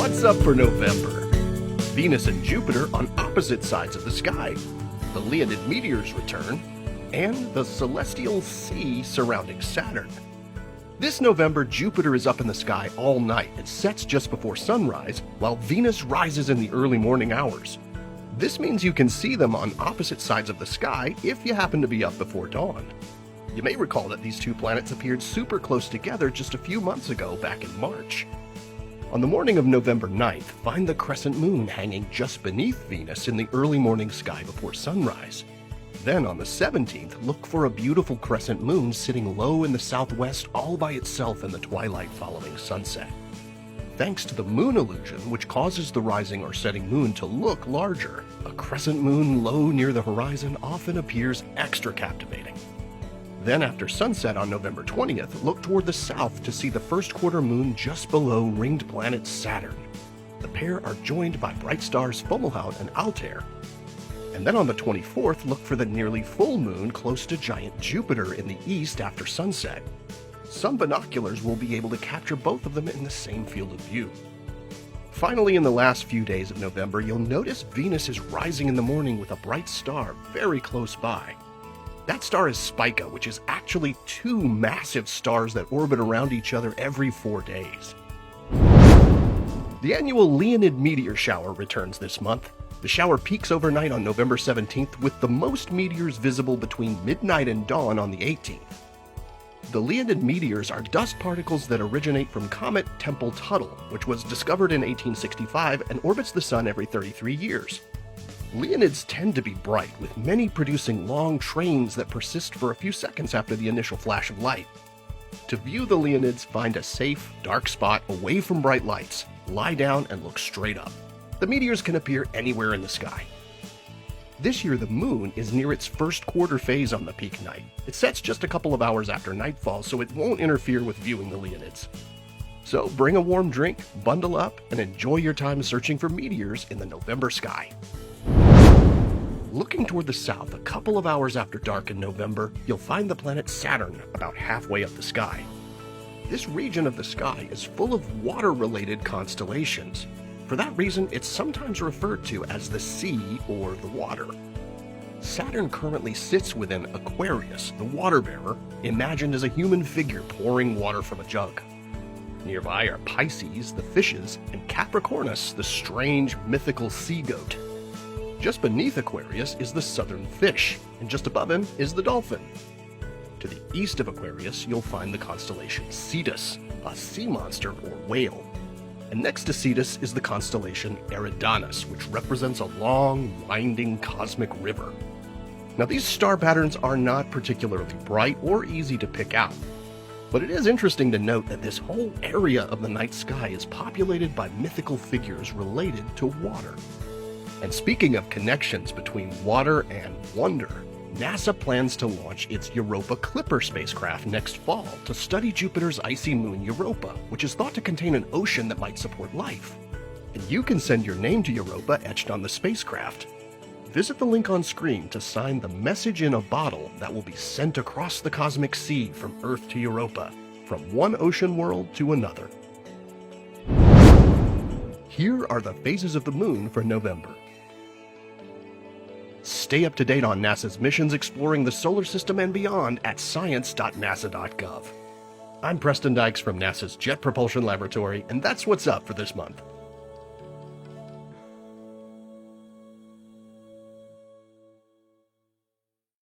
What's up for November? Venus and Jupiter on opposite sides of the sky, the Leonid meteors return, and the celestial sea surrounding Saturn. This November, Jupiter is up in the sky all night and sets just before sunrise, while Venus rises in the early morning hours. This means you can see them on opposite sides of the sky if you happen to be up before dawn. You may recall that these two planets appeared super close together just a few months ago back in March. On the morning of November 9th, find the crescent moon hanging just beneath Venus in the early morning sky before sunrise. Then on the 17th, look for a beautiful crescent moon sitting low in the southwest all by itself in the twilight following sunset. Thanks to the moon illusion, which causes the rising or setting moon to look larger, a crescent moon low near the horizon often appears extra captivating. Then after sunset on November 20th, look toward the south to see the first quarter moon just below ringed planet Saturn. The pair are joined by bright stars Fomalhaut and Altair. And then on the 24th, look for the nearly full moon close to giant Jupiter in the east after sunset. Some binoculars will be able to capture both of them in the same field of view. Finally, in the last few days of November, you'll notice Venus is rising in the morning with a bright star very close by. That star is Spica, which is actually two massive stars that orbit around each other every 4 days. The annual Leonid meteor shower returns this month. The shower peaks overnight on November 17th, with the most meteors visible between midnight and dawn on the 18th. The Leonid meteors are dust particles that originate from comet Tempel-Tuttle, which was discovered in 1865 and orbits the Sun every 33 years. Leonids tend to be bright, with many producing long trains that persist for a few seconds after the initial flash of light. To view the Leonids, find a safe, dark spot away from bright lights, lie down, and look straight up. The meteors can appear anywhere in the sky. This year, the moon is near its first quarter phase on the peak night. It sets just a couple of hours after nightfall, so it won't interfere with viewing the Leonids. So bring a warm drink, bundle up, and enjoy your time searching for meteors in the November sky. Looking toward the south, a couple of hours after dark in November, you'll find the planet Saturn about halfway up the sky. This region of the sky is full of water-related constellations. For that reason, it's sometimes referred to as the sea or the water. Saturn currently sits within Aquarius, the water bearer, imagined as a human figure pouring water from a jug. Nearby are Pisces, the fishes, and Capricornus, the strange, mythical sea goat. Just beneath Aquarius is the southern fish, and just above him is the dolphin. To the east of Aquarius, you'll find the constellation Cetus, a sea monster or whale. And next to Cetus is the constellation Eridanus, which represents a long, winding cosmic river. Now, these star patterns are not particularly bright or easy to pick out, but it is interesting to note that this whole area of the night sky is populated by mythical figures related to water. And speaking of connections between water and wonder, NASA plans to launch its Europa Clipper spacecraft next fall to study Jupiter's icy moon Europa, which is thought to contain an ocean that might support life. And you can send your name to Europa etched on the spacecraft. Visit the link on screen to sign the message in a bottle that will be sent across the cosmic sea from Earth to Europa, from one ocean world to another. Here are the phases of the moon for November. Stay up to date on NASA's missions exploring the solar system and beyond at science.nasa.gov. I'm Preston Dykes from NASA's Jet Propulsion Laboratory, and that's what's up for this month.